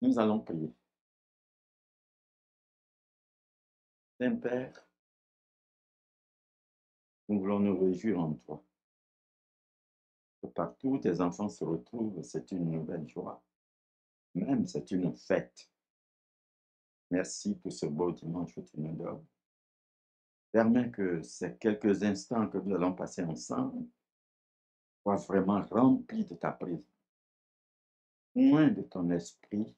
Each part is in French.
Nous allons prier. Saint-Père, nous voulons nous réjouir en toi. Que partout où tes enfants se retrouvent, c'est une nouvelle joie. Même c'est une fête. Merci pour ce beau dimanche que tu nous donnes. Permets que ces quelques instants que nous allons passer ensemble soient vraiment remplis de ta présence, loin de ton esprit,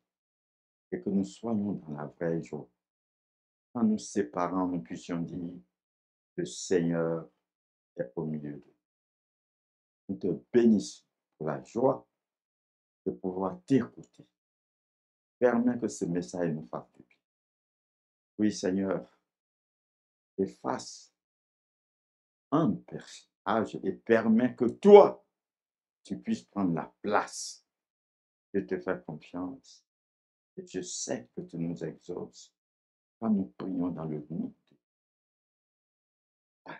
et que nous soyons dans la vraie joie. En nous séparant, nous puissions dire, le Seigneur est au milieu de nous. Nous te bénissons pour la joie de pouvoir t'écouter. Permets que ce message nous fasse du bien. Oui, Seigneur, efface un personnage et permets que toi, tu puisses prendre la place. Je te fais confiance et je sais que tu nous exauces quand nous prions dans le nom de Dieu. Amen.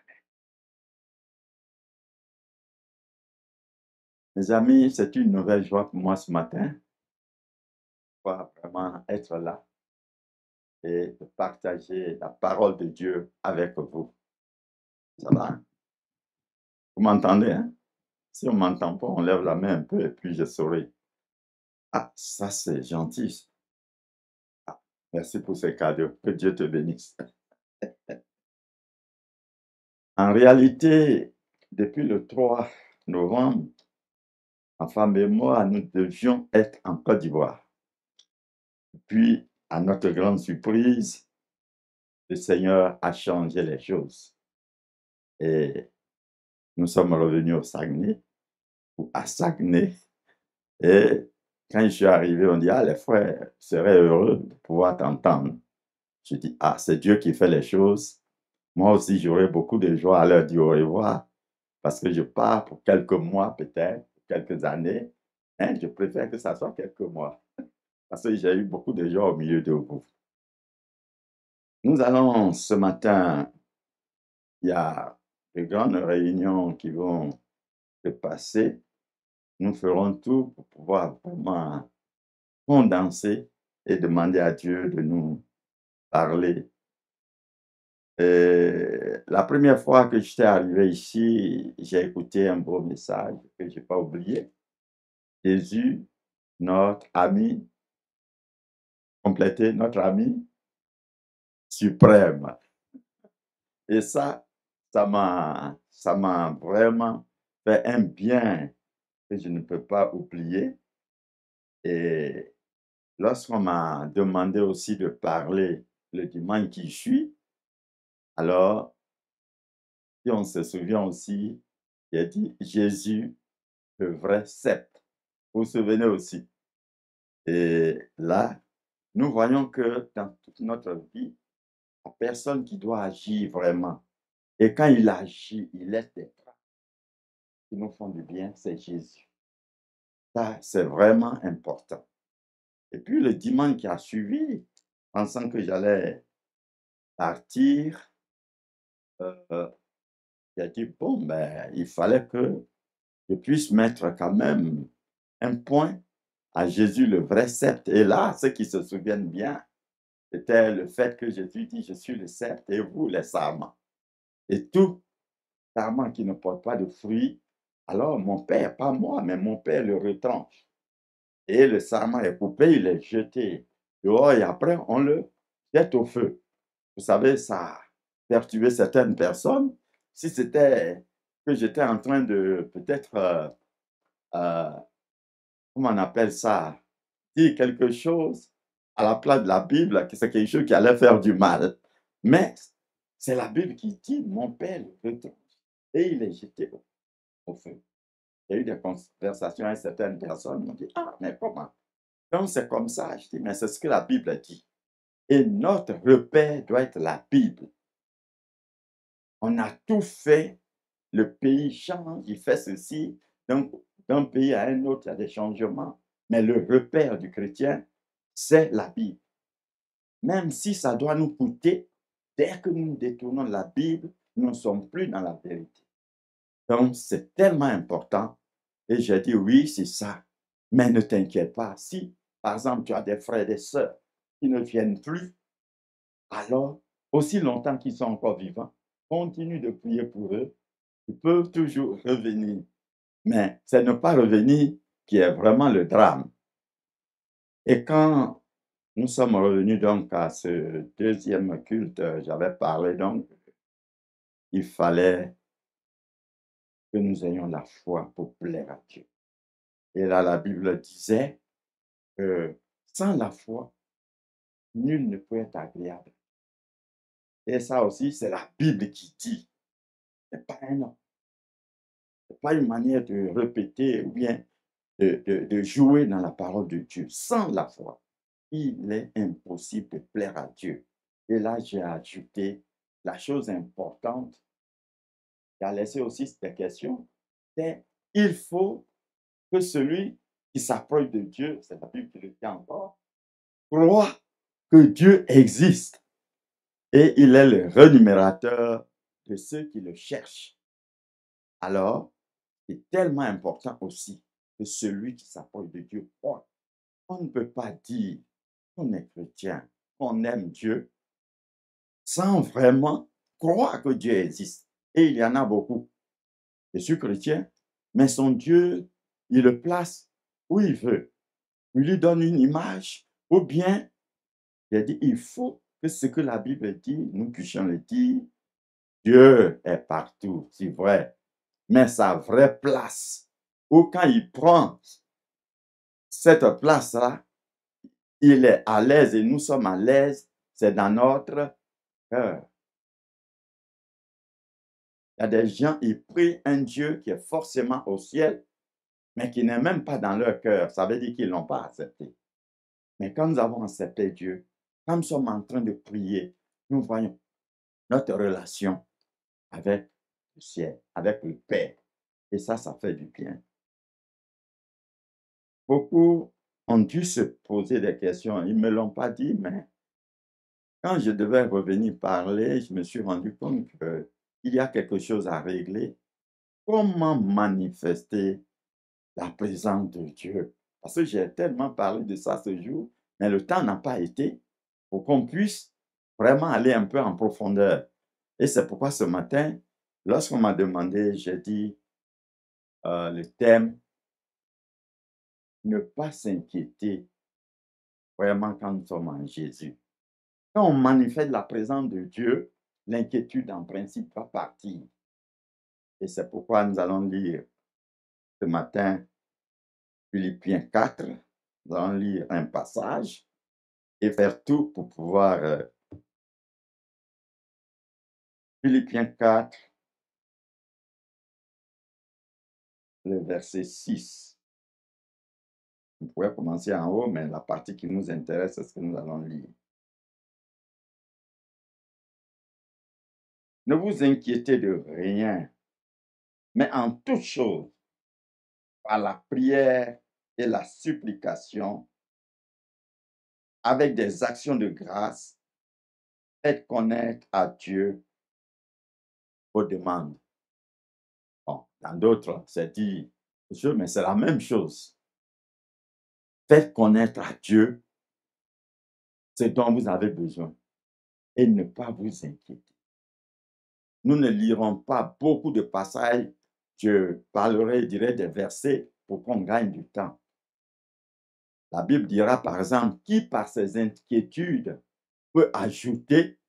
Mes amis, c'est une nouvelle joie pour moi ce matin. Pouvoir vraiment être là et de partager la parole de Dieu avec vous. Ça va? Vous m'entendez, hein? Si on ne m'entend pas, on lève la main un peu et puis je saurai. Ah, ça c'est gentil. Ah, merci pour ces cadeaux. Que Dieu te bénisse. En réalité, depuis le 3 novembre, ma femme et moi, nous devions être en Côte d'Ivoire. Puis, à notre grande surprise, le Seigneur a changé les choses. Et nous sommes revenus au Saguenay, ou à Saguenay. Et quand je suis arrivé, on dit, ah, les frères seraient heureux de pouvoir t'entendre. Je dis, ah, c'est Dieu qui fait les choses. Moi aussi, j'aurais beaucoup de joie à leur dire au revoir, parce que je pars pour quelques mois peut-être, quelques années. Hein, je préfère que ça soit quelques mois, parce que j'ai eu beaucoup de joie au milieu de vous. Nous allons ce matin, il y a de grandes réunions qui vont se passer. Nous ferons tout pour pouvoir vraiment condenser et demander à Dieu de nous parler. La première fois que j'étais arrivé ici, j'ai écouté un beau message que je n'ai pas oublié. Jésus, notre ami, complété, notre ami suprême. Et ça m'a vraiment fait un bien que je ne peux pas oublier. Et lorsqu'on m'a demandé aussi de parler le dimanche qui suit, alors, si on se souvient aussi, il a dit Jésus, le vrai sceptre. Vous vous souvenez aussi. Et là, nous voyons que dans toute notre vie, la personne qui doit agir vraiment, et quand il agit, il laisse des traces qui nous font du bien, c'est Jésus. Ça, c'est vraiment important. Et puis le dimanche qui a suivi, pensant que j'allais partir, j'ai dit, bon, ben, il fallait que je puisse mettre quand même un point à Jésus, le vrai sceptre. Et là, ceux qui se souviennent bien, c'était le fait que Jésus dit, je suis le sceptre et vous, les sarments. Et tout sarment qui ne porte pas de fruits, alors mon père, pas moi, mais mon père le retranche. Et le sarment est coupé, il est jeté dehors et après on le jette au feu. Vous savez, ça a perturbé certaines personnes. Si c'était que j'étais en train de peut-être, euh, comment on appelle ça, dire quelque chose à la place de la Bible, que c'est quelque chose qui allait faire du mal. Mais c'est la Bible qui dit, mon père le retranche et il est jeté au feu. Il y a eu des conversations avec certaines personnes qui m'ont dit, ah, mais comment? Donc c'est comme ça. Je dis, mais c'est ce que la Bible dit. Et notre repère doit être la Bible. On a tout fait, le pays change, il fait ceci. Donc, d'un pays à un autre, il y a des changements. Mais le repère du chrétien, c'est la Bible. Même si ça doit nous coûter, dès que nous nous détournons de la Bible, nous ne sommes plus dans la vérité. Donc, c'est tellement important. Et j'ai dit, oui, c'est ça. Mais ne t'inquiète pas, si par exemple, tu as des frères et des sœurs qui ne viennent plus, alors, aussi longtemps qu'ils sont encore vivants, continue de prier pour eux. Ils peuvent toujours revenir. Mais c'est ne pas revenir qui est vraiment le drame. Et quand nous sommes revenus donc à ce deuxième culte, j'avais parlé donc, il fallait que nous ayons la foi pour plaire à Dieu. Et là, la Bible disait que sans la foi, nul ne peut être agréable. Et ça aussi, c'est la Bible qui dit, c'est pas un homme, c'est pas une manière de répéter ou bien de jouer dans la parole de Dieu. Sans la foi, il est impossible de plaire à Dieu. Et là, j'ai ajouté la chose importante, qui a laissé aussi des questions, c'est il faut que celui qui s'approche de Dieu, c'est la Bible qui le dit encore, croit que Dieu existe et il est le rémunérateur de ceux qui le cherchent. Alors, c'est tellement important aussi que celui qui s'approche de Dieu croit. On ne peut pas dire qu'on est chrétien, qu'on aime Dieu, sans vraiment croire que Dieu existe. Et il y en a beaucoup. Je suis chrétien, mais son Dieu, il le place où il veut. Il lui donne une image, ou bien, il dit, il faut que ce que la Bible dit, nous puissions le dire. Dieu est partout, c'est vrai, mais sa vraie place, ou quand il prend cette place-là, il est à l'aise et nous sommes à l'aise, c'est dans notre cœur. Il y a des gens, ils prient un Dieu qui est forcément au ciel, mais qui n'est même pas dans leur cœur. Ça veut dire qu'ils ne l'ont pas accepté. Mais quand nous avons accepté Dieu, quand nous sommes en train de prier, nous voyons notre relation avec le ciel, avec le Père. Et ça fait du bien. Beaucoup ont dû se poser des questions. Ils ne me l'ont pas dit, mais quand je devais revenir parler, je me suis rendu compte qu'il y a quelque chose à régler. Comment manifester la présence de Dieu? Parce que j'ai tellement parlé de ça ce jour, mais le temps n'a pas été pour qu'on puisse vraiment aller un peu en profondeur. Et c'est pourquoi ce matin, lorsqu'on m'a demandé, j'ai dit le thème, ne pas s'inquiéter vraiment quand nous sommes en Jésus. Quand on manifeste la présence de Dieu, l'inquiétude en principe va partir. Et c'est pourquoi nous allons lire ce matin Philippiens 4. Nous allons lire un passage et faire tout pour pouvoir... Philippiens 4, le verset 6. On pourrait commencer en haut, mais la partie qui nous intéresse, c'est ce que nous allons lire. Ne vous inquiétez de rien, mais en toute chose, par la prière et la supplication, avec des actions de grâce, faites connaître à Dieu vos demandes. Bon, dans d'autres, c'est dit, mais c'est la même chose. Faites connaître à Dieu ce dont vous avez besoin et ne pas vous inquiéter. Nous ne lirons pas beaucoup de passages. Je parlerai, je dirais, des versets pour qu'on gagne du temps. La Bible dira, par exemple, qui par ses inquiétudes peut ajouter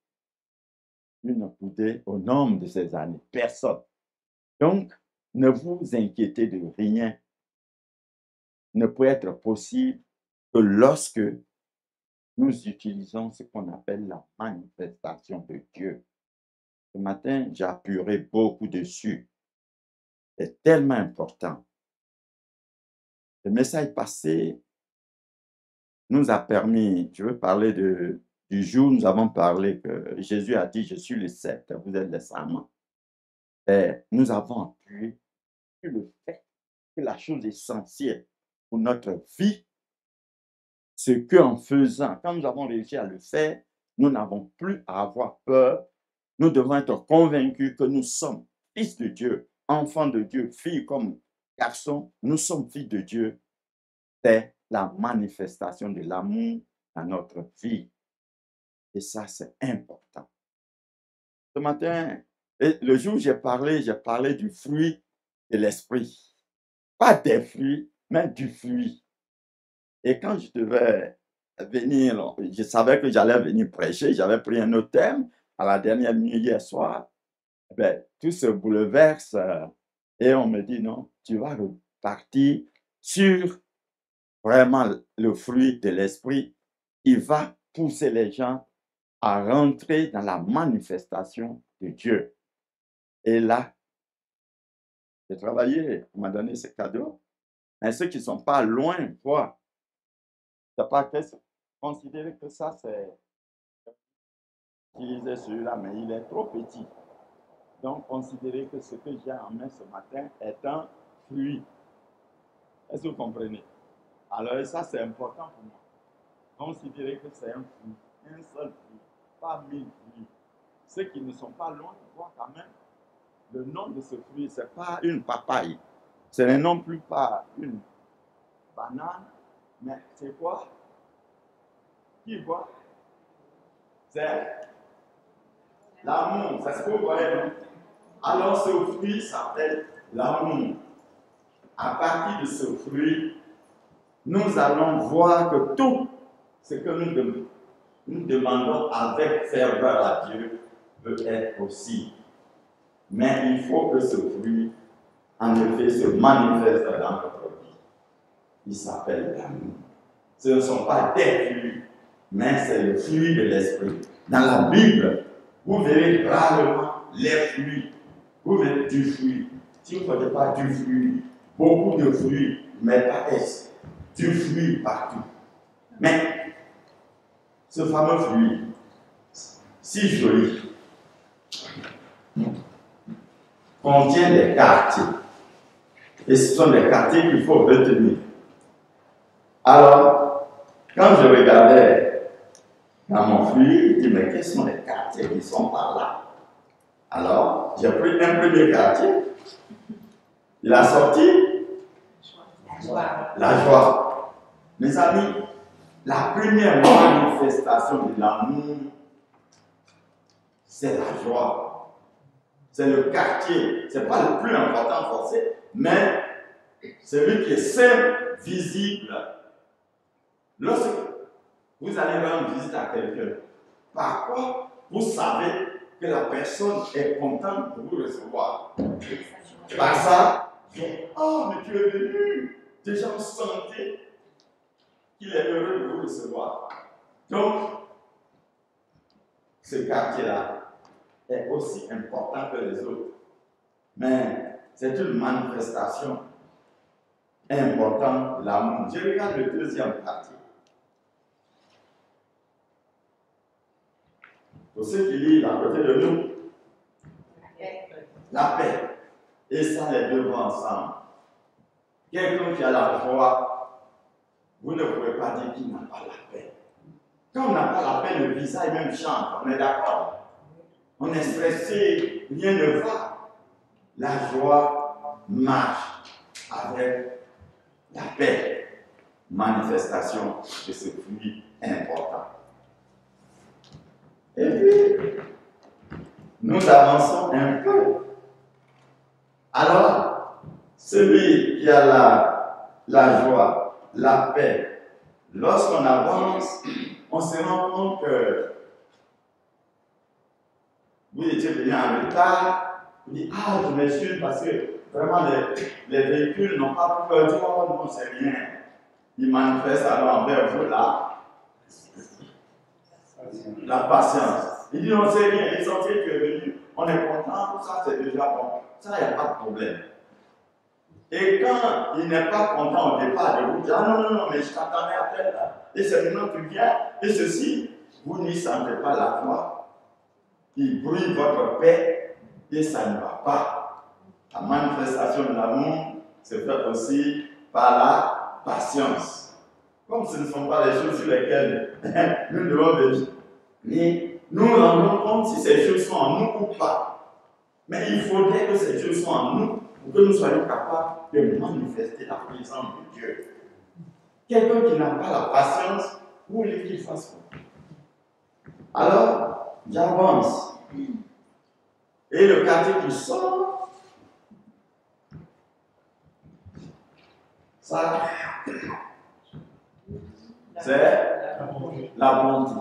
une coudée au nombre de ses années? Personne. Donc, ne vous inquiétez de rien. Ne peut être possible que lorsque nous utilisons ce qu'on appelle la manifestation de Dieu. Ce matin, j'ai apuré beaucoup dessus. C'est tellement important. Le message passé nous a permis, je veux parler du jour où nous avons parlé que Jésus a dit, je suis le sceptre, vous êtes les serments. Et nous avons appuyé sur le fait que la chose essentielle pour notre vie, c'est qu'en faisant, quand nous avons réussi à le faire, nous n'avons plus à avoir peur. Nous devons être convaincus que nous sommes fils de Dieu, enfants de Dieu, filles comme garçons, nous sommes filles de Dieu. C'est la manifestation de l'amour dans notre vie. Et ça, c'est important. Ce matin, et le jour où j'ai parlé du fruit de l'esprit. Pas des fruits, mais du fruit. Et quand je devais venir, je savais que j'allais venir prêcher, j'avais pris un autre thème à la dernière minute hier soir. Ben, tout se bouleverse et on me dit non, tu vas repartir sur vraiment le fruit de l'esprit. Il va pousser les gens à rentrer dans la manifestation de Dieu. Et là, j'ai travaillé, on m'a donné ce cadeau. Mais ceux qui ne sont pas loin, voient. C'est pas considérer que ça, c'est utiliser celui-là, mais il est trop petit. Donc, considérez que ce que j'ai en main ce matin est un fruit. Est-ce que vous comprenez? Alors, ça, c'est important pour moi. Considérez que c'est un fruit, un seul fruit, pas 1000 fruits. Ceux qui ne sont pas loin voient quand même le nom de ce fruit. Ce n'est pas une papaye. Ce n'est non plus pas une banane, mais c'est quoi? Qui voit? C'est l'amour. C'est ce que vous voyez, non? Alors, ce fruit s'appelle l'amour. À partir de ce fruit, nous allons voir que tout ce que nous demandons avec ferveur à Dieu peut être possible. Mais il faut que ce fruit, en effet, se manifeste dans notre vie. Il s'appelle l'amour. Ce ne sont pas des fruits, mais c'est le fruit de l'esprit. Dans la Bible, vous verrez rarement les fruits. Vous verrez du fruit. Si vous ne voyez pas du fruit, beaucoup de fruits, mais pas S. Du fruit partout. Mais ce fameux fruit, si joli, contient des quartiers. Et ce sont des quartiers qu'il faut retenir. Alors, quand je regardais dans mon fruit, je dis, mais quels sont les quartiers qui sont par là? Alors, j'ai pris un premier quartier. Il a sorti la joie. Mes amis, la première manifestation de l'amour, c'est la joie. C'est le quartier. Ce n'est pas le plus important forcément, mais celui qui est simple, visible. Lorsque vous allez rendre visite à quelqu'un, par quoi vous savez que la personne est contente de vous recevoir? Par ça, oh, mais tu es venu. Déjà, vous sentez qu'il est heureux de vous recevoir. Donc, ce quartier-là est aussi important que les autres. Mais c'est une manifestation importante de l'amour. Je regarde le deuxième quartier. Pour ceux qui lisent à côté de nous, la paix. Et ça, les deux vont ensemble. Quelqu'un qui a la joie, vous ne pouvez pas dire qu'il n'a pas la paix. Quand on n'a pas la paix, le visage même change. On est d'accord? On est stressé, rien ne va. La joie marche avec la paix. Manifestation de ce fruit important. Et puis, nous avançons un peu. Alors, celui qui a la joie, la paix, lorsqu'on avance, on se rend compte que vous étiez venu en retard, vous dites, ah, je m'excuse parce que vraiment les véhicules n'ont pas pu dire, oh non, c'est rien. Ils manifestent alors envers vous là la patience. Il dit, non, c'est rien, l'essentiel que tu es venu, on est content, ça c'est déjà bon. Ça, il n'y a pas de problème. Et quand il n'est pas content au départ de vous dire, ah non, mais je t'attendais à tel là, et c'est maintenant que tu viens, et ceci, vous n'y sentez pas la joie. Il brûle votre paix, et ça ne va pas. La manifestation de l'amour se fait aussi par la patience. Comme ce ne sont pas les choses sur lesquelles nous devons venir. Mais nous nous rendons compte si ces choses sont en nous ou pas. Mais il faudrait que ces choses soient en nous pour que nous soyons capables de manifester la présence de Dieu. quelqu'un qui n'a pas la patience, vous voulez qu'il fasse quoi? Alors, j'avance. Et le quartier qui sort, ça, c'est la bonté.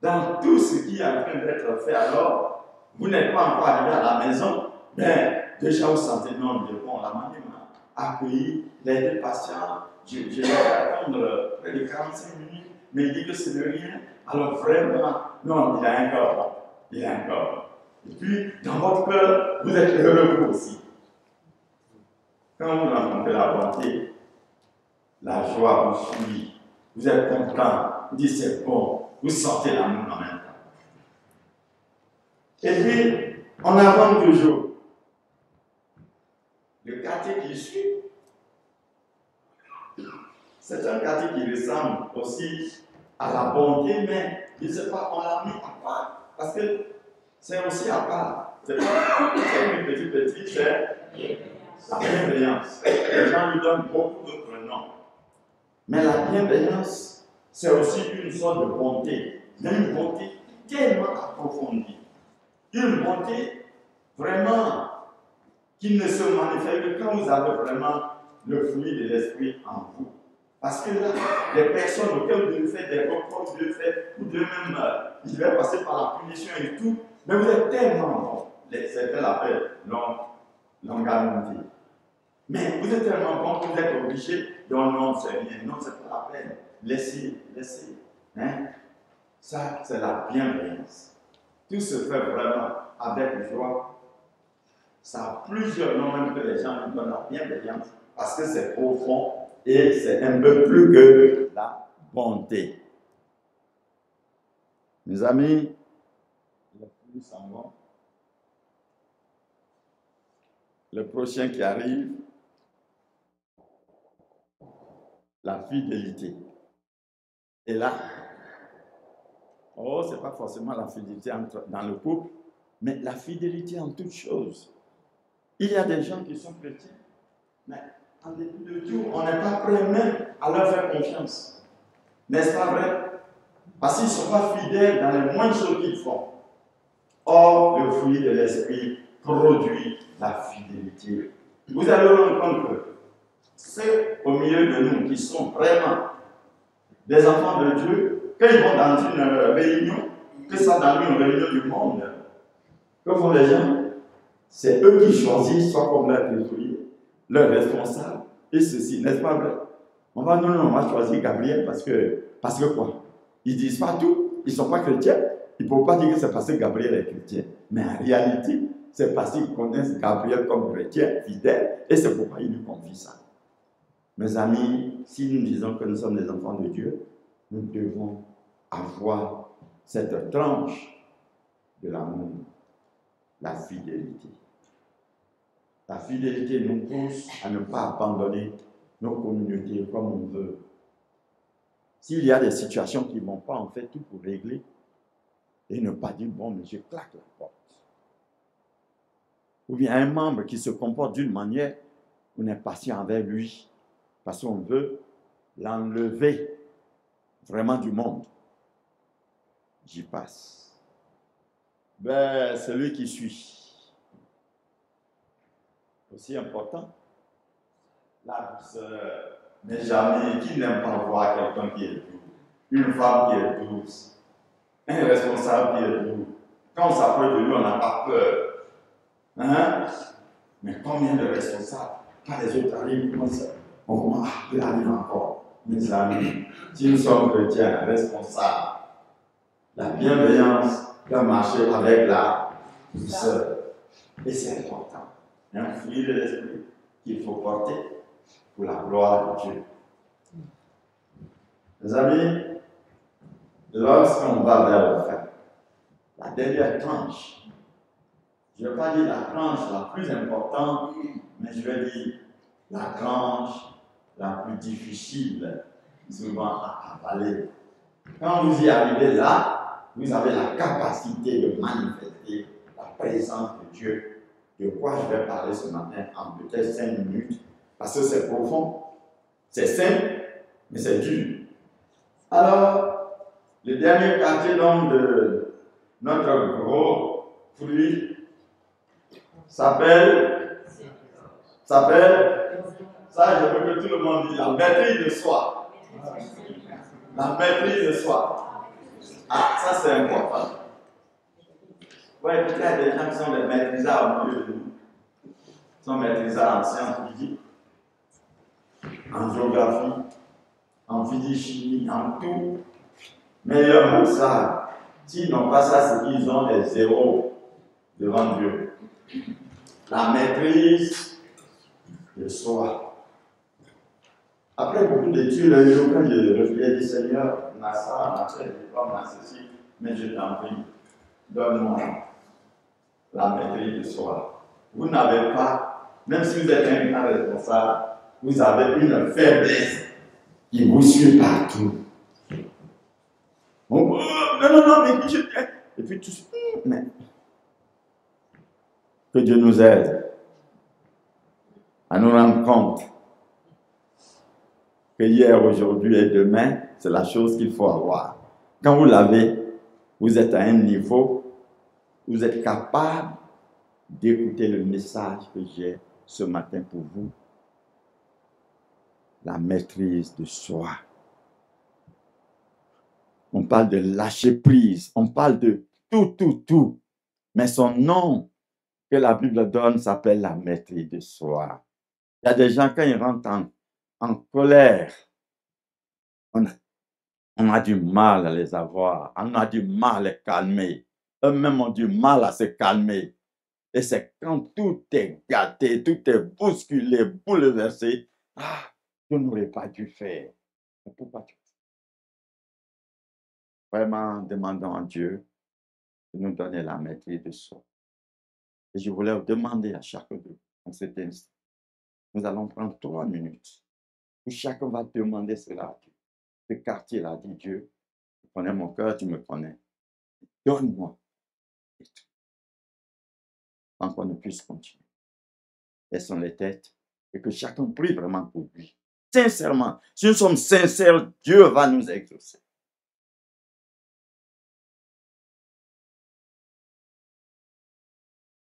Dans tout ce qui est en train d'être fait, alors, vous n'êtes pas encore arrivé à la maison, mais déjà vous sentez non, bon, la manière m'a accueilli, il a été patient, je l'ai fait attendre près de 45 minutes, mais il dit que c'est de rien. Alors vraiment, non, il a un corps, il a un corps. Et puis, dans votre cœur, vous êtes heureux vous aussi. Quand vous rencontrez la bonté, la joie vous suit, vous êtes content, vous dites c'est bon, vous sentez l'amour en même temps. Et puis, on avance toujours. Le quartier qui suit, c'est un quartier qui ressemble aussi à la bonté, mais je ne sais pas, on l'a mis à part, parce que c'est aussi à part. C'est pas une petite, c'est la bienveillance. Les gens lui donnent beaucoup d'autres noms. Mais la bienveillance, c'est aussi une sorte de bonté. Mais une bonté tellement approfondie. Une bonté vraiment qui ne se manifeste que quand vous avez vraiment le fruit de l'esprit en vous. Parce que là, les personnes auxquelles vous devez faire des reproches, vous devez même, ils devaient passer par la punition et tout, mais vous êtes tellement bon. Certains l'appellent longanimité. Mais vous êtes tellement bon que vous êtes obligé de non, c'est rien, non, c'est pas la peine. Laissez. Hein? Ça, c'est la bienveillance. Tout se fait vraiment avec joie. Ça a plusieurs noms même que les gens nous donnent la bienveillance parce que c'est profond et c'est un peu plus que la bonté. Mes amis, les plus s'en vont. Le prochain qui arrive, la fidélité. Et là, oh, ce n'est pas forcément la fidélité dans le couple, mais la fidélité en toutes choses. Il y a des gens qui sont chrétiens, mais en dépit de tout, on n'est pas prêt même à leur faire confiance. N'est-ce pas vrai? Parce qu'ils ne sont pas fidèles dans les moindres choses qu'ils font. Or, le fruit de l'esprit produit la fidélité. Vous allez rendre compte que ceux au milieu de nous qui sont vraiment des enfants de Dieu, quand ils vont dans une réunion, que ça dans une réunion du monde, que font les gens? C'est eux qui choisissent, soit comme leur trésorier, leur responsable, et ceci, n'est-ce pas vrai? On va, non, on va choisir Gabriel parce que quoi? Ils ne disent pas tout, ils ne sont pas chrétiens, ils ne peuvent pas dire que c'est parce que Gabriel est chrétien. Mais en réalité, c'est parce qu'ils connaissent Gabriel comme chrétien, fidèle, et c'est pourquoi ils lui confient ça. Mes amis, si nous disons que nous sommes des enfants de Dieu, nous devons avoir cette tranche de l'amour, la fidélité. La fidélité nous pousse à ne pas abandonner nos communautés comme on veut. S'il y a des situations qui ne vont pas, on fait tout pour régler et ne pas dire, bon, mais je claque la porte. Ou bien un membre qui se comporte d'une manière, on est patient avec lui parce qu'on veut l'enlever vraiment du monde. J'y passe. Ben, celui qui suit. Aussi important, la douceur. Mais jamais, qui n'aime pas voir quelqu'un qui est doux, une femme qui est douce, un responsable qui est doux. Quand on s'approche de lui, on n'a pas peur. Hein? Mais combien de responsables, quand les autres arrivent, on commence, il arrive encore. Mes amis, si nous sommes chrétiens, responsables, la bienveillance doit marcher avec la douceur. Et c'est important. Il y a un fruit de l'esprit qu'il faut porter pour la gloire de Dieu. Mes amis, lorsqu'on va vers le fin, la dernière tranche, je ne vais pas dire la tranche la plus importante, mais je vais dire la tranche la plus difficile, souvent à avaler. Quand vous y arrivez là, vous avez la capacité de manifester la présence de Dieu. De quoi je vais parler ce matin en peut-être 5 minutes, parce que c'est profond. C'est simple, mais c'est dur. Alors, le dernier quartier donc de notre gros fruit s'appelle, ça je veux que tout le monde dise, la maîtrise de soi. La maîtrise de soi. Ah, ça c'est important. Oui, peut-être qu'il y a des gens qui sont des maîtrisards au milieu de nous. Ils sont maîtrisards en sciences physiques, en géographie, en physique, chimie, en tout. Mais leur mot ça, s'ils n'ont pas ça, c'est qu'ils ont des zéros devant Dieu. La maîtrise de soi. Après beaucoup d'études, quand je reflète dit Seigneur, on a ça, on a fait des on a ceci, mais je t'en prie, donne-moi la maîtrise de soi. Vous n'avez pas, même si vous êtes un grand responsable, vous avez une faiblesse qui vous suit partout. Oh, non, mais je t'aime. Et puis tout mais que Dieu nous aide à nous rendre compte que hier, aujourd'hui et demain, c'est la chose qu'il faut avoir. Quand vous l'avez, vous êtes à un niveau, vous êtes capable d'écouter le message que j'ai ce matin pour vous. La maîtrise de soi. On parle de lâcher prise, on parle de tout. Mais son nom que la Bible donne s'appelle la maîtrise de soi. Il y a des gens, quand ils rentrent en colère, on a du mal à les avoir, on a du mal à les calmer. Eux-mêmes ont du mal à se calmer. Et c'est quand tout est gâté, tout est bousculé, bouleversé. Ah, je n'aurais pas dû faire. Mais pourquoi tu fais? Vraiment, demandons à Dieu de nous donner la maîtrise de soi. Et je voulais vous demander à chacun de vous, en cet instant, nous allons prendre 3 minutes, où chacun va demander cela à Dieu. Ce quartier-là dit Dieu, tu connais mon cœur, tu me connais. Donne-moi. Tant qu'on ne puisse continuer. Laissons les têtes et que chacun prie vraiment pour lui. Sincèrement, si nous sommes sincères, Dieu va nous exaucer.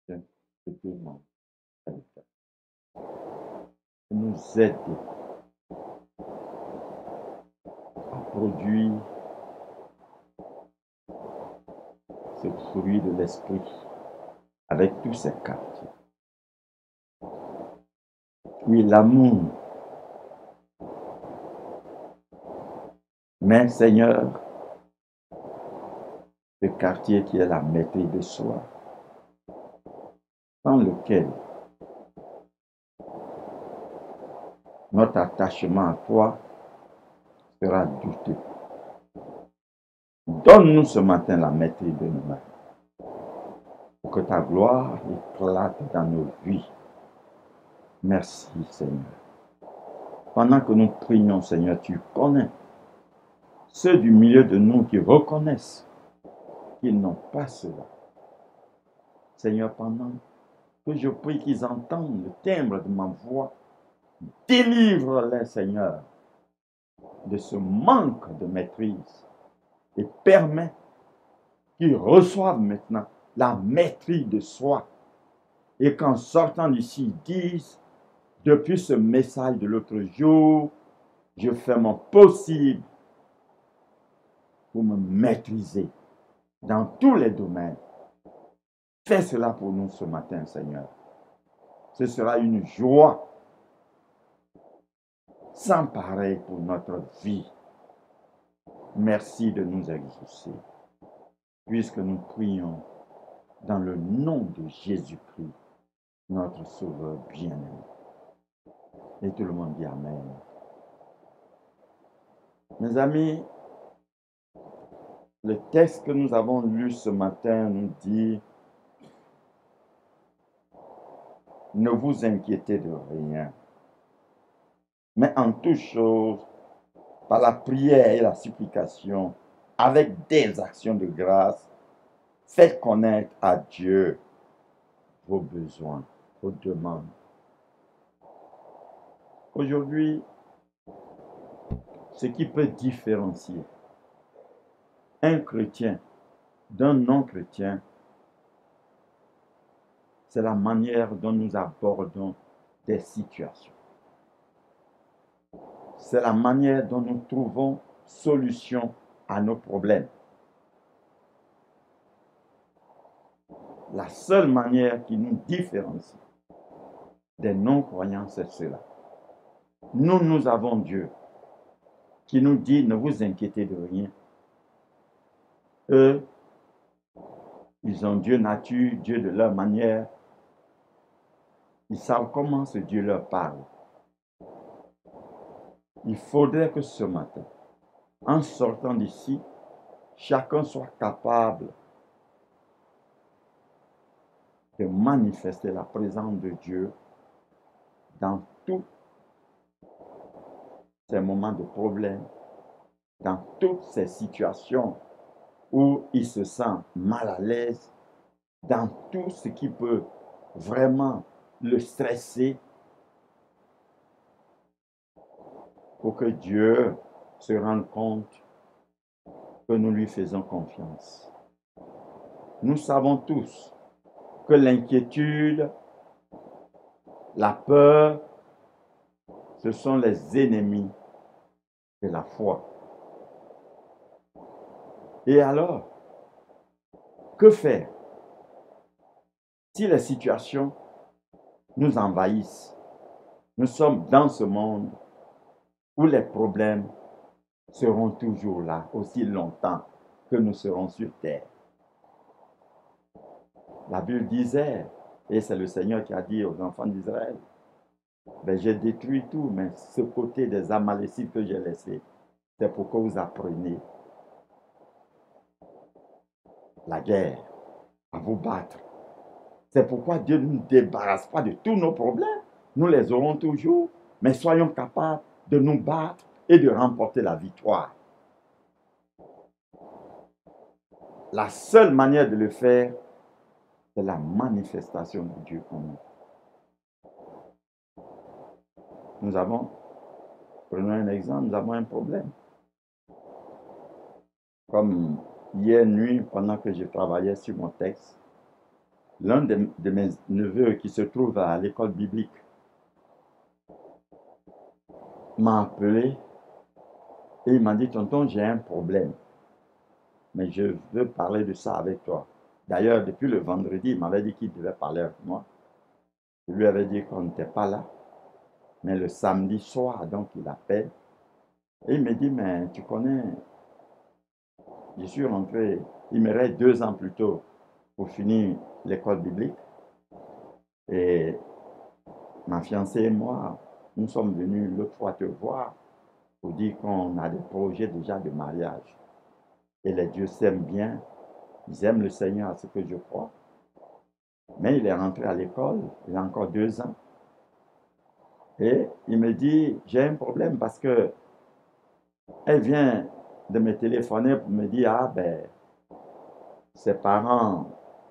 Je te demande de nous aider à produire ce fruit de l'esprit avec tous ces quartiers. Oui, l'amour. Mais Seigneur, le quartier qui est la maîtrise de soi, dans lequel notre attachement à toi sera douteux. Donne-nous ce matin la maîtrise de nous-mêmes, pour que ta gloire éclate dans nos vies. Merci Seigneur. Pendant que nous prions, Seigneur, tu connais ceux du milieu de nous qui reconnaissent qu'ils n'ont pas cela. Seigneur, pendant que je prie qu'ils entendent le timbre de ma voix, délivre-les, Seigneur, de ce manque de maîtrise et permets qu'ils reçoivent maintenant la maîtrise de soi et qu'en sortant d'ici, ils disent, depuis ce message de l'autre jour, je fais mon possible pour me maîtriser dans tous les domaines. Fais cela pour nous ce matin, Seigneur. Ce sera une joie sans pareil pour notre vie. Merci de nous exaucer, puisque nous prions dans le nom de Jésus-Christ, notre Sauveur bien-aimé. Et tout le monde dit Amen. Mes amis, le texte que nous avons lu ce matin nous dit « Ne vous inquiétez de rien, mais en toute chose, par la prière et la supplication, avec des actions de grâce, faites connaître à Dieu vos besoins, vos demandes. » Aujourd'hui, ce qui peut différencier un chrétien d'un non-chrétien, c'est la manière dont nous abordons des situations. C'est la manière dont nous trouvons solution à nos problèmes. La seule manière qui nous différencie des non-croyants, c'est cela. Nous avons Dieu qui nous dit, ne vous inquiétez de rien. Eux, ils ont Dieu nature, Dieu de leur manière. Ils savent comment ce Dieu leur parle. Il faudrait que ce matin, en sortant d'ici, chacun soit capable de manifester la présence de Dieu dans tous ces moments de problème, dans toutes ces situations où il se sent mal à l'aise, dans tout ce qui peut vraiment le stresser, pour que Dieu se rende compte que nous lui faisons confiance. Nous savons tous que l'inquiétude, la peur, ce sont les ennemis de la foi. Et alors, que faire si les situations nous envahissent? Nous sommes dans ce monde où les problèmes seront toujours là aussi longtemps que nous serons sur terre. La Bible disait, et c'est le Seigneur qui a dit aux enfants d'Israël, ben, j'ai détruit tout, mais ce côté des Amalécites que j'ai laissé, c'est pour que vous appreniez la guerre, à vous battre. C'est pourquoi Dieu ne nous débarrasse pas de tous nos problèmes. Nous les aurons toujours, mais soyons capables de nous battre et de remporter la victoire. La seule manière de le faire, c'est la manifestation de Dieu en nous. Nous avons, prenons un exemple, nous avons un problème. Comme hier nuit, pendant que je travaillais sur mon texte, l'un de mes neveux qui se trouve à l'école biblique m'a appelé et il m'a dit, tonton, j'ai un problème, mais je veux parler de ça avec toi. D'ailleurs, depuis le vendredi, il m'avait dit qu'il devait parler avec moi. Je lui avais dit qu'on n'était pas là, mais le samedi soir, donc il appelle et il me dit, mais tu connais, je suis rentré, il me reste 2 ans plus tôt pour finir l'école biblique et ma fiancée et moi, nous sommes venus l'autre fois te voir pour dire qu'on a des projets déjà de mariage. Et les dieux s'aiment bien, ils aiment le Seigneur à ce que je crois. Mais il est rentré à l'école, il a encore 2 ans. Et il me dit, j'ai un problème parce que elle vient de me téléphoner pour me dire, ah ben, ses parents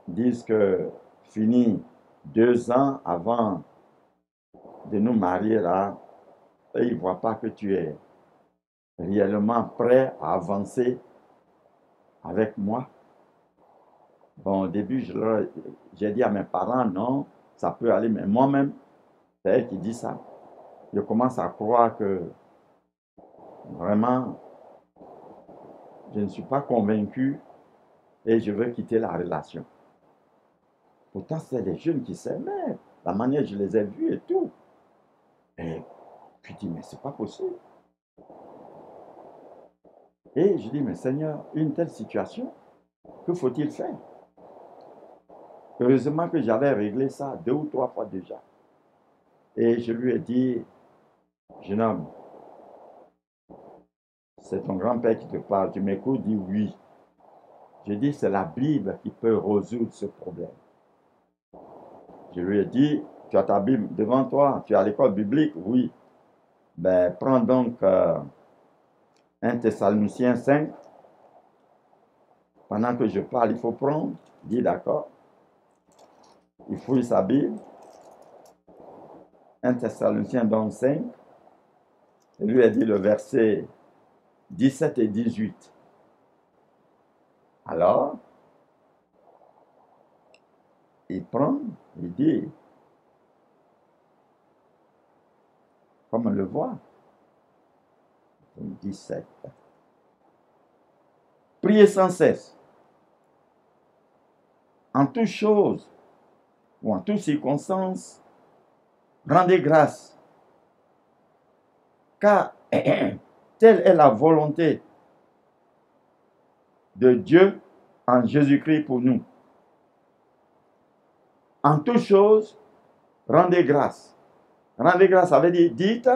disent que fini 2 ans avant de nous marier là, et ils ne voient pas que tu es réellement prêt à avancer avec moi. Bon, au début, j'ai dit à mes parents, non, ça peut aller, mais moi-même, c'est elle qui dit ça. Je commence à croire que vraiment, je ne suis pas convaincu et je veux quitter la relation. Pourtant, c'est des jeunes qui s'aimaient, la manière dont je les ai vus et tout. Et puis je dis, mais c'est pas possible. Et je dis, mais Seigneur, une telle situation, que faut-il faire? Heureusement que j'avais réglé ça 2 ou 3 fois déjà. Et je lui ai dit, jeune homme, c'est ton grand-père qui te parle. Tu m'écoutes, dis oui. Je dis, c'est la Bible qui peut résoudre ce problème. Je lui ai dit, tu as ta Bible devant toi, tu es à l'école biblique, oui. Ben, prends donc 1 Thessaloniciens 5. Pendant que je parle, il faut prendre. Dis d'accord. Il fouille sa Bible. 1 Thessaloniciens donc 5. Je lui ai dit le verset 17 et 18. Alors, il prend, il dit, comme on le voit, 17. Priez sans cesse, en toutes choses ou en toutes circonstances, rendez grâce, car telle est la volonté de Dieu en Jésus-Christ pour nous. En toutes choses, rendez grâce. Rendez grâce, ça veut dire, dites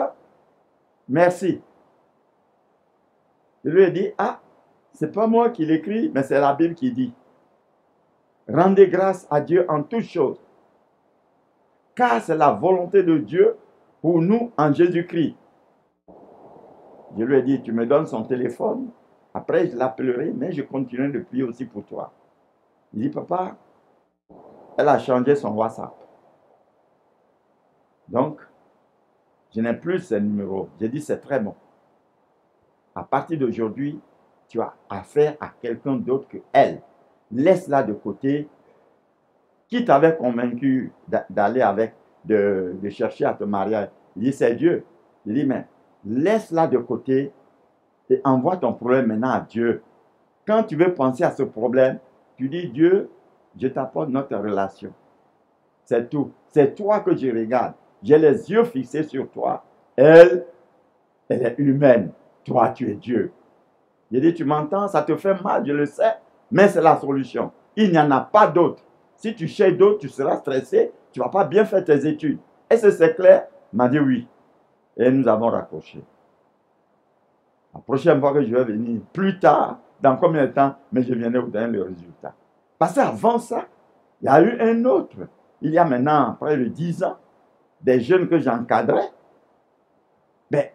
merci. Je lui ai dit, ah, c'est pas moi qui l'écris, mais c'est la Bible qui dit. Rendez grâce à Dieu en toutes choses, car c'est la volonté de Dieu pour nous en Jésus-Christ. Je lui ai dit, tu me donnes son téléphone, après je l'appellerai, mais je continuerai de prier aussi pour toi. Il dit, papa, elle a changé son WhatsApp. Donc, je n'ai plus ce numéro. J'ai dit, c'est très bon. À partir d'aujourd'hui, tu as affaire à quelqu'un d'autre que elle. Laisse-la de côté. Qui t'avait convaincu d'aller avec, de chercher à te marier? Il dit, c'est Dieu. Il dit, mais laisse-la de côté et envoie ton problème maintenant à Dieu. Quand tu veux penser à ce problème, tu dis, Dieu, je t'apporte notre relation. C'est tout. C'est toi que je regarde. J'ai les yeux fixés sur toi. Elle est humaine. Toi, tu es Dieu. Il dit, tu m'entends, ça te fait mal, je le sais, mais c'est la solution. Il n'y en a pas d'autre. Si tu cherches d'autres, tu seras stressé, tu ne vas pas bien faire tes études. Est-ce que c'est clair? Il m'a dit oui. Et nous avons raccroché. La prochaine fois que je vais venir, plus tard, dans combien de temps, mais je viendrai vous donner le résultat. Parce qu'avant ça, il y a eu un autre. Il y a maintenant près de 10 ans, des jeunes que j'encadrais. Ben,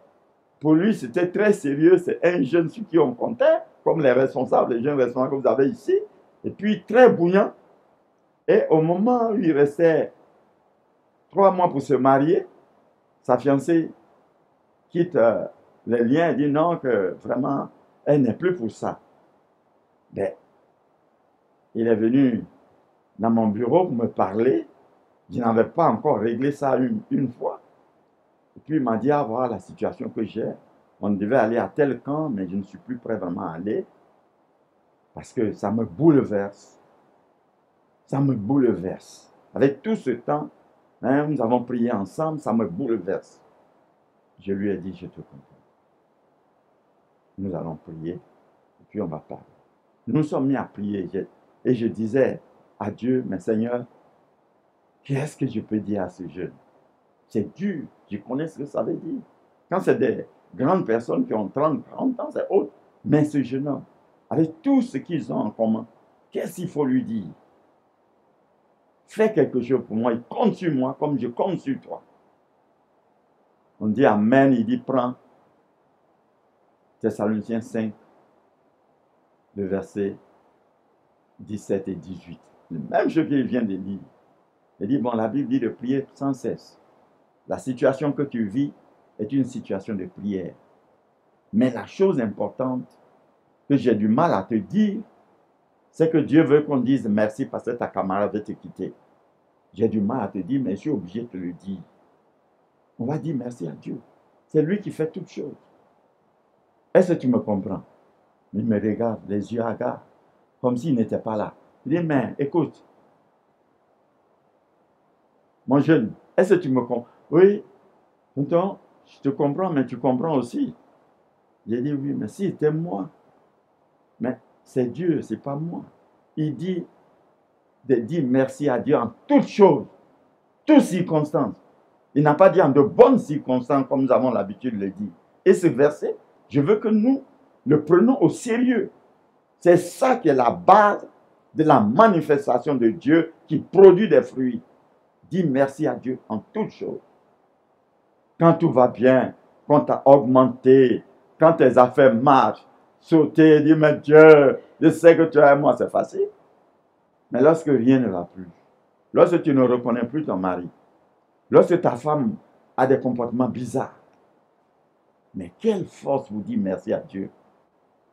pour lui, c'était très sérieux. C'est un jeune sur qui on comptait, comme les responsables, les jeunes responsables que vous avez ici. Et puis, très bouillant. Et au moment où il restait 3 mois pour se marier, sa fiancée quitte les liens et dit non, que vraiment, elle n'est plus pour ça. Ben, il est venu dans mon bureau pour me parler. Je n'avais pas encore réglé ça une fois. Et puis il m'a dit, ah voilà la situation que j'ai. On devait aller à tel camp, mais je ne suis plus prêt vraiment à aller. Parce que ça me bouleverse. Ça me bouleverse. Avec tout ce temps, hein, nous avons prié ensemble, ça me bouleverse. Je lui ai dit, je te comprends. Nous allons prier, et puis on va parler. Nous nous sommes mis à prier, et je disais à Dieu, mais Seigneur, qu'est-ce que je peux dire à ce jeune? C'est dur, je connais ce que ça veut dire. Quand c'est des grandes personnes qui ont 30, 40 ans, c'est autre. Mais ce jeune homme, avec tout ce qu'ils ont en commun, qu'est-ce qu'il faut lui dire? Fais quelque chose pour moi, il compte sur moi comme je compte sur toi. On dit Amen, il dit prends Thessaloniciens 5, le verset 17 et 18. Le même chose qu'il vient de lire. Il dit, bon, la Bible dit de prier sans cesse. La situation que tu vis est une situation de prière. Mais la chose importante que j'ai du mal à te dire, c'est que Dieu veut qu'on dise merci parce que ta camarade veut te quitter. J'ai du mal à te dire, mais je suis obligé de te le dire. On va dire merci à Dieu. C'est lui qui fait toutes choses. Est-ce que tu me comprends? Il me regarde, les yeux hagards, comme s'il n'était pas là. Il dit, mais écoute, mon jeune, est-ce que tu me comprends? Oui, pourtant, je te comprends, mais tu comprends aussi. J'ai dit, oui, mais si c'était moi. Mais c'est Dieu, c'est pas moi. Il dit de dire merci à Dieu en toutes choses, toutes circonstances. Il n'a pas dit en de bonnes circonstances, comme nous avons l'habitude de le dire. Et ce verset, je veux que nous le prenions au sérieux. C'est ça qui est la base de la manifestation de Dieu qui produit des fruits. Dis merci à Dieu en toutes choses. Quand tout va bien, quand tu as augmenté, quand tes affaires marchent, sauter, dire mais Dieu, je sais que tu es à moi, c'est facile. Mais lorsque rien ne va plus, lorsque tu ne reconnais plus ton mari, lorsque ta femme a des comportements bizarres, mais quelle force vous dit merci à Dieu?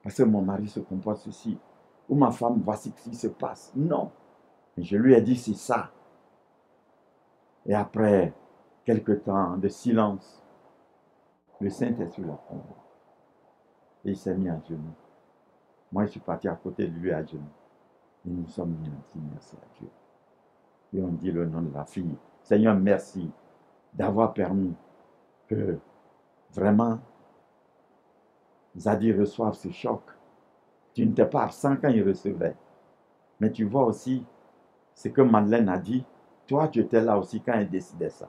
parce que mon mari se comporte ceci, ou ma femme, voici ce qui se passe. Non. Et je lui ai dit, c'est ça. Et après quelques temps de silence, le Saint-Esprit l'a conduit. Et il s'est mis à genoux. Moi, je suis parti à côté de lui à genoux. Et nous sommes mis à dire merci à Dieu. Et on dit le nom de la fille. Seigneur, merci d'avoir permis que vraiment Zadie reçoive ce choc. Tu n'étais pas absent quand il recevait. Mais tu vois aussi ce que Madeleine a dit. Toi, tu étais là aussi quand elle décidait ça.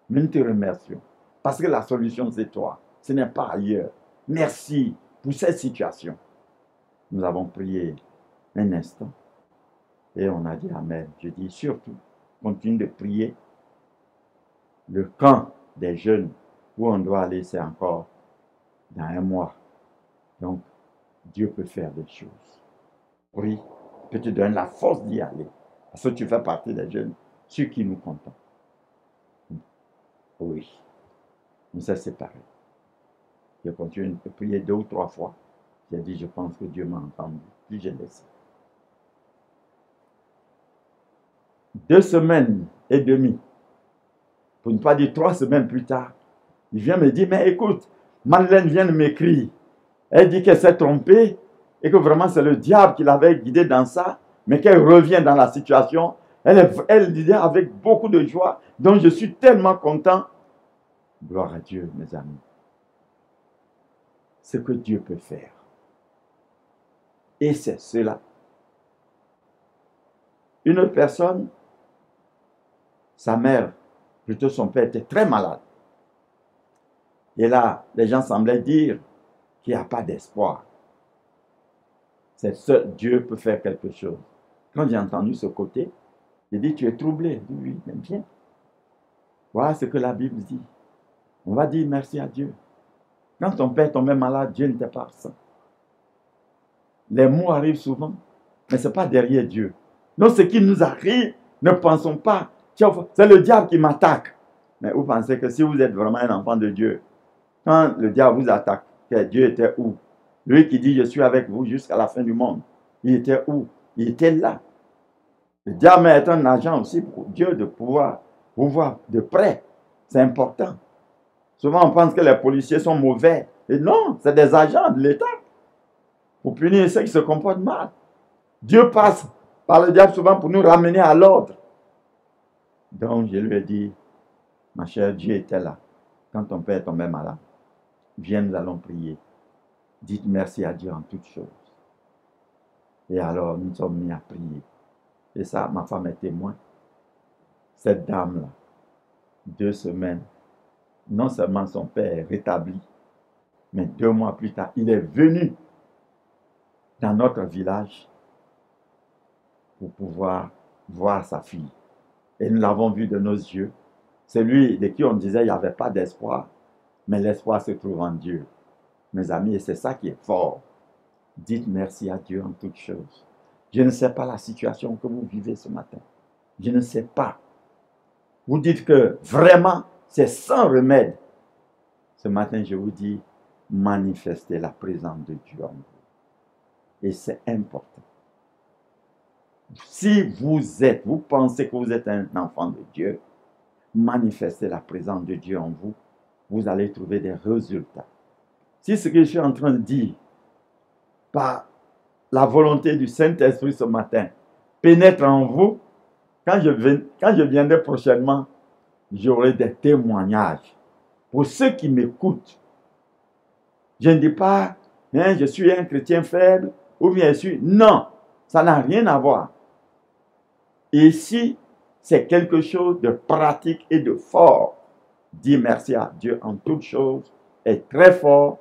Mais nous te remercions. Parce que la solution, c'est toi. Ce n'est pas ailleurs. Merci pour cette situation. Nous avons prié un instant. Et on a dit Amen. Je dis surtout, continue de prier. Le camp des jeunes où on doit aller, c'est encore dans 1 mois. Donc, Dieu peut faire des choses. Oui, peut te donner la force d'y aller. Parce que tu fais partie des jeunes, ceux qui nous comptent. Oui, on s'est séparés. Je continue de prier 2 ou 3 fois. J'ai dit, je pense que Dieu m'a entendu. Puis j'ai laissé. 2 semaines et demie, pour ne pas dire 3 semaines plus tard, il vient me dire, mais écoute, Madeleine vient de m'écrire. Elle dit qu'elle s'est trompée et que vraiment c'est le diable qui l'avait guidée dans ça, mais qu'elle revient dans la situation. Elle disait avec beaucoup de joie, donc je suis tellement content. Gloire à Dieu, mes amis. Ce que Dieu peut faire. Et c'est cela. Une autre personne, sa mère, plutôt son père, était très malade. Et là, les gens semblaient dire qu'il n'y a pas d'espoir. C'est seul Dieu peut faire quelque chose. Quand j'ai entendu ce côté, j'ai dit, tu es troublé. Oui, mais bien. Voilà ce que la Bible dit. On va dire merci à Dieu. Quand ton père tombait malade, Dieu n'était pas absent. Les mots arrivent souvent, mais ce n'est pas derrière Dieu. Donc ce qui nous arrive, ne pensons pas, c'est le diable qui m'attaque. Mais vous pensez que si vous êtes vraiment un enfant de Dieu, quand le diable vous attaque, Dieu était où? Lui qui dit, je suis avec vous jusqu'à la fin du monde. Il était où? Il était là. Le diable est un agent aussi pour Dieu de pouvoir voir de près. C'est important. Souvent, on pense que les policiers sont mauvais. Et non, c'est des agents de l'État pour punir ceux qui se comportent mal. Dieu passe par le diable souvent pour nous ramener à l'ordre. Donc, je lui ai dit, ma chère, Dieu était là. Quand ton père tombait malade, viens, nous allons prier. Dites merci à Dieu en toutes choses. Et alors, nous sommes mis à prier. Et ça, ma femme est témoin. Cette dame-là, 2 semaines, non seulement son père est rétabli, mais 2 mois plus tard, il est venu dans notre village pour pouvoir voir sa fille. Et nous l'avons vu de nos yeux. C'est lui de qui on disait qu'il n'y avait pas d'espoir, mais l'espoir se trouve en Dieu. Mes amis, et c'est ça qui est fort. Dites merci à Dieu en toutes choses. Je ne sais pas la situation que vous vivez ce matin. Je ne sais pas. Vous dites que vraiment, c'est sans remède. Ce matin, je vous dis, manifestez la présence de Dieu en vous. Et c'est important. Si vous pensez que vous êtes un enfant de Dieu, manifestez la présence de Dieu en vous, vous allez trouver des résultats. Si ce que je suis en train de dire, par la volonté du Saint-Esprit ce matin, pénètre en vous, quand je viendrai prochainement, j'aurai des témoignages. Pour ceux qui m'écoutent, je ne dis pas, hein, je suis un chrétien faible, ou bien je suis... Non, ça n'a rien à voir. Ici, c'est quelque chose de pratique et de fort. Dire merci à Dieu en toutes choses est très fort.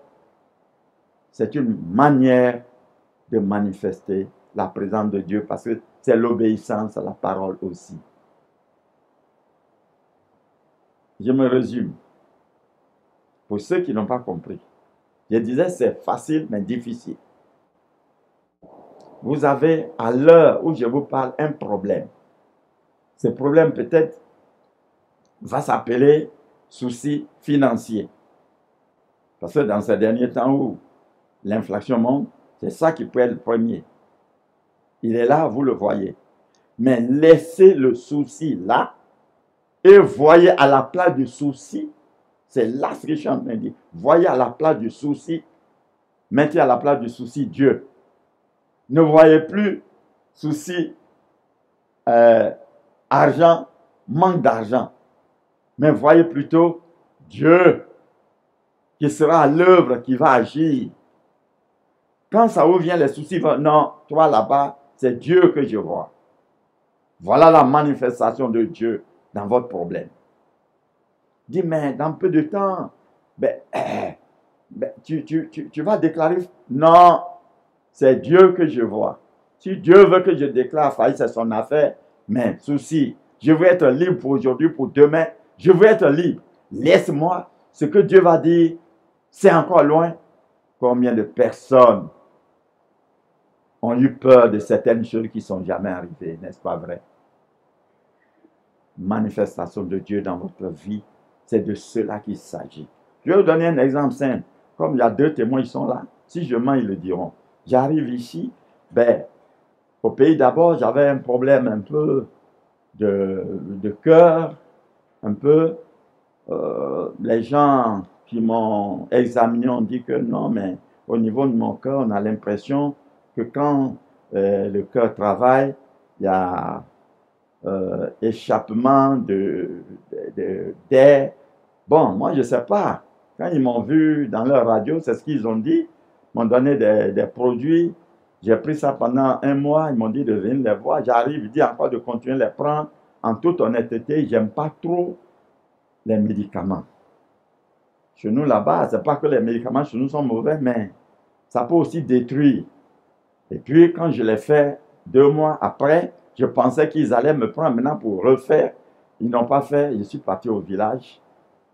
C'est une manière de manifester la présence de Dieu parce que c'est l'obéissance à la parole aussi. Je me résume. Pour ceux qui n'ont pas compris, je disais c'est facile mais difficile. Vous avez à l'heure où je vous parle un problème. Ce problème peut-être va s'appeler souci financier. Parce que dans ces derniers temps où l'inflation monte, C'est ça qui peut être le premier. Il est là, vous le voyez. Mais laissez le souci là et voyez à la place du souci. C'est là ce que je suis en train de dire. Voyez à la place du souci. Mettez à la place du souci Dieu. Ne voyez plus souci argent, manque d'argent. Mais voyez plutôt Dieu qui sera à l'œuvre, qui va agir. Quand ça vous vient les soucis, non, toi là-bas, c'est Dieu que je vois. Voilà la manifestation de Dieu dans votre problème. Dis, mais dans peu de temps, tu vas déclarer, non, c'est Dieu que je vois. Si Dieu veut que je déclare faillite, c'est son affaire, mais souci, je veux être libre pour aujourd'hui, pour demain, je veux être libre. Laisse-moi, ce que Dieu va dire, c'est encore loin. Combien de personnes ont eu peur de certaines choses qui ne sont jamais arrivées, n'est-ce pas vrai? Manifestation de Dieu dans votre vie, c'est de cela qu'il s'agit. Je vais vous donner un exemple simple. Comme il y a 2 témoins, ils sont là. Si je mens, ils le diront. J'arrive ici, au pays d'abord, j'avais un problème un peu de cœur, un peu. Les gens qui m'ont examiné ont dit que non, mais au niveau de mon cœur, on a l'impression que quand le cœur travaille, il y a échappement d'air. Bon, moi, je ne sais pas. Quand ils m'ont vu dans leur radio, c'est ce qu'ils ont dit. Ils m'ont donné des produits. J'ai pris ça pendant 1 mois. Ils m'ont dit de venir les voir. J'arrive, ils disent encore de continuer à les prendre. En toute honnêteté, je n'aime pas trop les médicaments. Chez nous, là-bas, ce n'est pas que les médicaments chez nous sont mauvais, mais ça peut aussi détruire. Et puis, quand je l'ai fait 2 mois après, je pensais qu'ils allaient me prendre maintenant pour refaire. Ils n'ont pas fait. Je suis parti au village.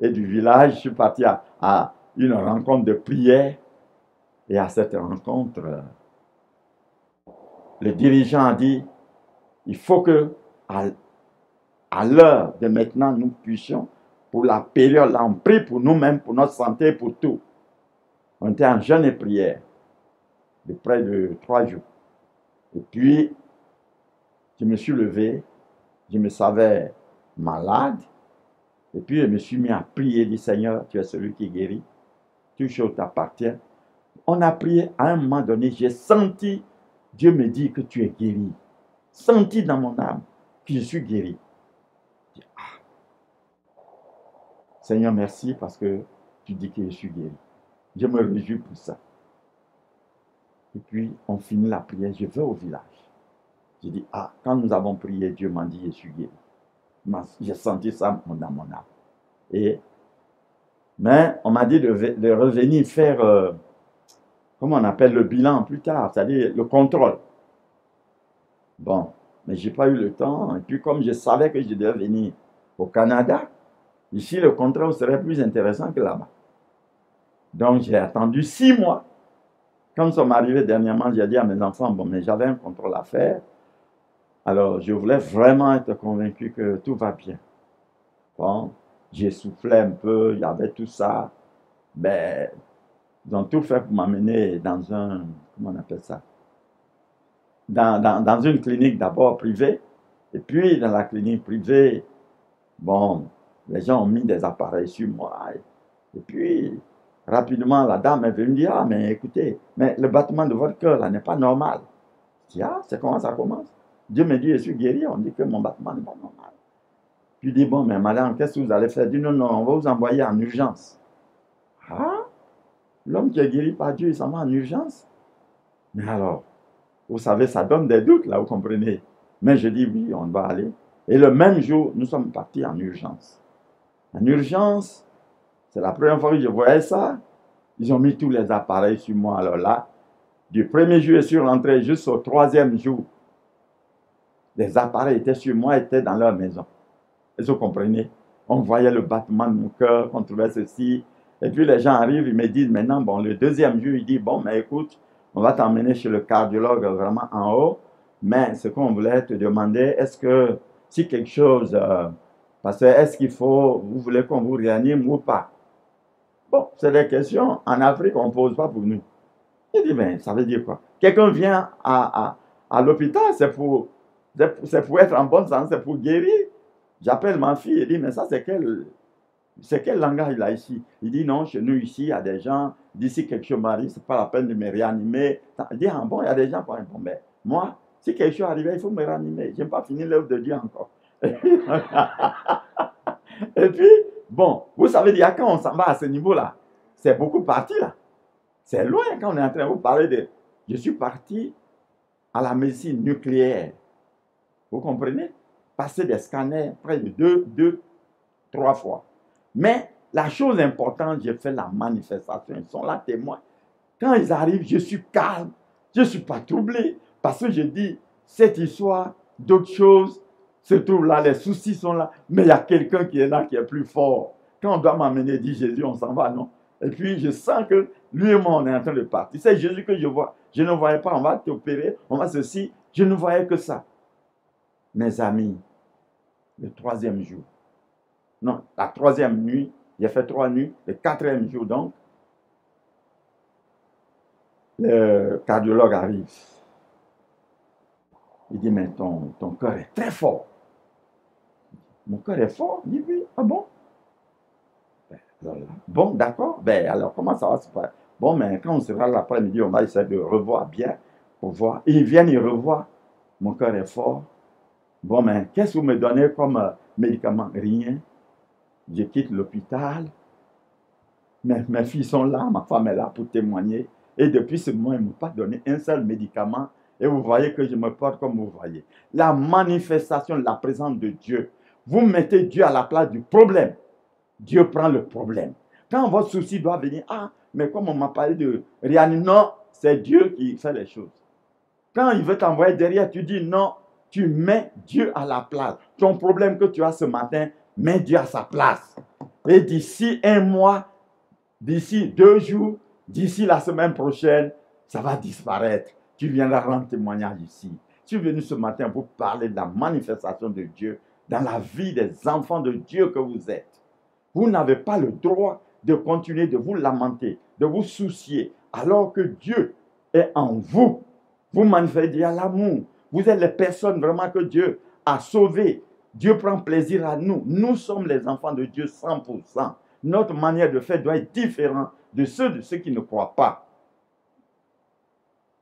Et du village, je suis parti à une rencontre de prière. Et à cette rencontre, le dirigeant a dit, il faut que à l'heure de maintenant, nous puissions, pour la période là, on prie pour nous-mêmes, pour notre santé, pour tout. On était en jeûne et prière de près de 3 jours. Et puis, je me suis levé, je me savais malade, et puis je me suis mis à prier, dit Seigneur, tu es celui qui guérit, toute chose t'appartient. On a prié, à un moment donné, j'ai senti, Dieu me dit que tu es guéri. Senti dans mon âme que je suis guéri. Seigneur, merci parce que tu dis que je suis guéri. Je me réjouis pour ça. Et puis, on finit la prière, je vais au village. J'ai dit, quand nous avons prié, Dieu m'a dit, je suis guéri. J'ai senti ça dans mon âme. Mais on m'a dit de revenir faire, comment on appelle, le bilan plus tard, c'est-à-dire le contrôle. Bon, mais je n'ai pas eu le temps. Et puis, comme je savais que je devais venir au Canada, ici, le contrôle serait plus intéressant que là-bas. Donc, j'ai attendu 6 mois. Quand nous sommes arrivés dernièrement, j'ai dit à mes enfants, bon, mais j'avais un contrôle à faire. Alors, je voulais vraiment être convaincu que tout va bien. Bon, j'ai soufflé un peu, il y avait tout ça. Ils ont tout fait pour m'amener dans comment on appelle ça? Dans une clinique d'abord privée. Et puis, dans la clinique privée, bon, les gens ont mis des appareils sur moi. Et puis, rapidement, la dame est venue me dire, mais écoutez, mais le battement de votre cœur, là, n'est pas normal. Je dis, c'est comment ça commence? Dieu me dit, je suis guéri, on dit que mon battement n'est pas normal. Puis il dit, bon, mais madame, qu'est-ce que vous allez faire? Il dit, non, on va vous envoyer en urgence. L'homme qui est guéri par Dieu, il s'en va en urgence? Mais alors, vous savez, ça donne des doutes, là, vous comprenez? Mais je dis, oui, on va aller. Et le même jour, nous sommes partis en urgence. En urgence, c'est la première fois que je voyais ça. Ils ont mis tous les appareils sur moi. Alors là, du premier jour, je suis rentré jusqu'au 3e jour. Les appareils étaient sur moi, étaient dans leur maison. Et vous comprenez? On voyait le battement de mon cœur, on trouvait ceci. Et puis les gens arrivent, ils me disent maintenant, bon, le 2e jour, il dit, bon, mais écoute, on va t'emmener chez le cardiologue vraiment en haut. Mais ce qu'on voulait te demander, est-ce que si quelque chose, parce que est-ce qu'il faut, vous voulez qu'on vous réanime ou pas? Bon, c'est des questions en Afrique, on ne pose pas pour nous. Il dit, mais ça veut dire quoi? Quelqu'un vient à l'hôpital, c'est pour être en bonne santé, c'est pour guérir. J'appelle ma fille et dit, mais ça, c'est quel langage là ici? Il dit, non, chez nous ici, il y a des gens, d'ici quelque chose m'arrive, c'est pas la peine de me réanimer. Il dit, ah bon, il y a des gens qui bon, mais moi, si quelque chose arrive, il faut me réanimer. Je n'ai pas fini l'œuvre de Dieu encore. Et puis, bon, vous savez, il y a quand on s'en va à ce niveau-là, c'est beaucoup parti là. C'est loin quand on est en train de vous parler de... Je suis parti à la médecine nucléaire. Vous comprenez? Passer des scanners près de deux, 3 fois. Mais la chose importante, j'ai fait la manifestation. Ils sont là témoins. Quand ils arrivent, je suis calme. Je ne suis pas troublé. Parce que je dis, cette histoire, d'autres choses se trouvent là, les soucis sont là. Mais il y a quelqu'un qui est là, qui est plus fort. Quand on doit m'amener, dit Jésus, on s'en va, non? Et puis je sens que lui et moi, on est en train de partir. C'est Jésus que je vois. Je ne voyais pas, on va t'opérer, on va ceci. Je ne voyais que ça. Mes amis, le 3e jour, non, la 3e nuit, j'ai fait 3 nuits, le 4e jour donc, le cardiologue arrive. Il dit, mais ton cœur est très fort. Mon cœur est fort? Il dit, oui, ah bon? Bon, d'accord, alors comment ça va se faire? Bon, mais quand on sera l'après-midi, on va essayer de revoir bien, pour voir. Ils viennent, ils revoient. Mon cœur est fort. Bon, mais qu'est-ce que vous me donnez comme médicament? Rien. Je quitte l'hôpital. Mes filles sont là, ma femme est là pour témoigner. Et depuis ce moment, ils ne m'ont pas donné un seul médicament. Et vous voyez que je me porte comme vous voyez. La manifestation de la présence de Dieu. Vous mettez Dieu à la place du problème. Dieu prend le problème. Quand votre souci doit venir, ah, mais comme on m'a parlé de réanimer, non, c'est Dieu qui fait les choses. Quand il veut t'envoyer derrière, tu dis non, tu mets Dieu à la place. Ton problème que tu as ce matin, mets Dieu à sa place. Et d'ici 1 mois, d'ici 2 jours, d'ici la semaine prochaine, ça va disparaître. Tu viendras rendre témoignage ici. Tu es venu ce matin pour parler de la manifestation de Dieu dans la vie des enfants de Dieu que vous êtes. Vous n'avez pas le droit de continuer de vous lamenter, de vous soucier, alors que Dieu est en vous. Vous manifestez l'amour. Vous êtes les personnes vraiment que Dieu a sauvées. Dieu prend plaisir à nous. Nous sommes les enfants de Dieu 100%. Notre manière de faire doit être différente de ceux qui ne croient pas.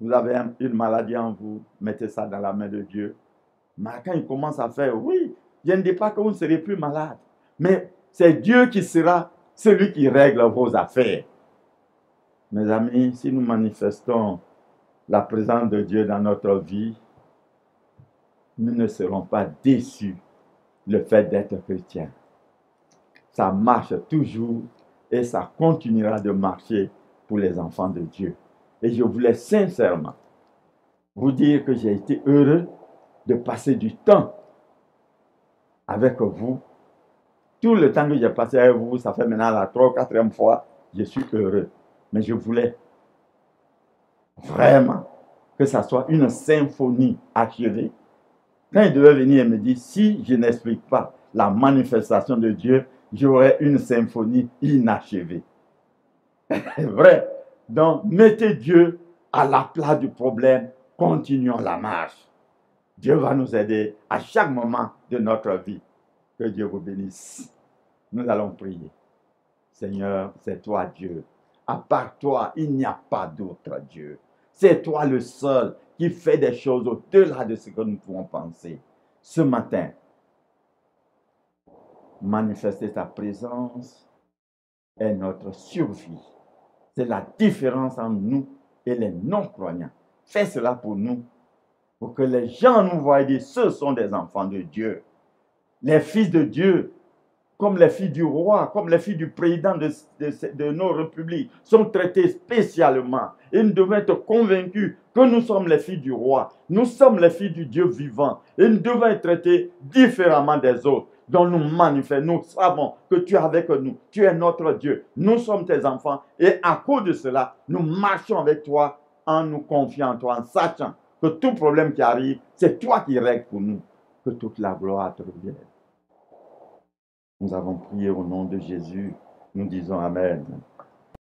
Vous avez une maladie en vous, mettez ça dans la main de Dieu. Mais quand il commence à faire, oui, je ne dis pas que vous ne serez plus malade, mais c'est Dieu qui sera celui qui règle vos affaires. Mes amis, si nous manifestons la présence de Dieu dans notre vie, nous ne serons pas déçus le fait d'être chrétien. Ça marche toujours et ça continuera de marcher pour les enfants de Dieu. Et je voulais sincèrement vous dire que j'ai été heureux de passer du temps avec vous. Tout le temps que j'ai passé avec vous, ça fait maintenant la 3e ou 4e fois, je suis heureux. Mais je voulais vraiment que ça soit une symphonie achevée. Quand il devait venir et me dire, si je n'explique pas la manifestation de Dieu, j'aurai une symphonie inachevée. Vrai. Donc, mettez Dieu à la place du problème, continuons la marche. Dieu va nous aider à chaque moment de notre vie. Que Dieu vous bénisse. Nous allons prier. Seigneur, c'est toi Dieu. À part toi, il n'y a pas d'autre Dieu. C'est toi le seul qui fait des choses au-delà de ce que nous pouvons penser. Ce matin, manifester ta présence est notre survie. C'est la différence entre nous et les non-croyants. Fais cela pour nous, pour que les gens nous voient et disent, ce sont des enfants de Dieu. Les fils de Dieu, comme les filles du roi, comme les filles du président de nos républiques, sont traités spécialement. Et nous devons être convaincus que nous sommes les filles du roi. Nous sommes les filles du Dieu vivant. Et nous devons être traités différemment des autres. Donc nous manifestons, nous savons que tu es avec nous. Tu es notre Dieu. Nous sommes tes enfants. Et à cause de cela, nous marchons avec toi en nous confiant en toi, en sachant que tout problème qui arrive, c'est toi qui règles pour nous. Que toute la gloire te revienne. Nous avons prié au nom de Jésus. Nous disons Amen.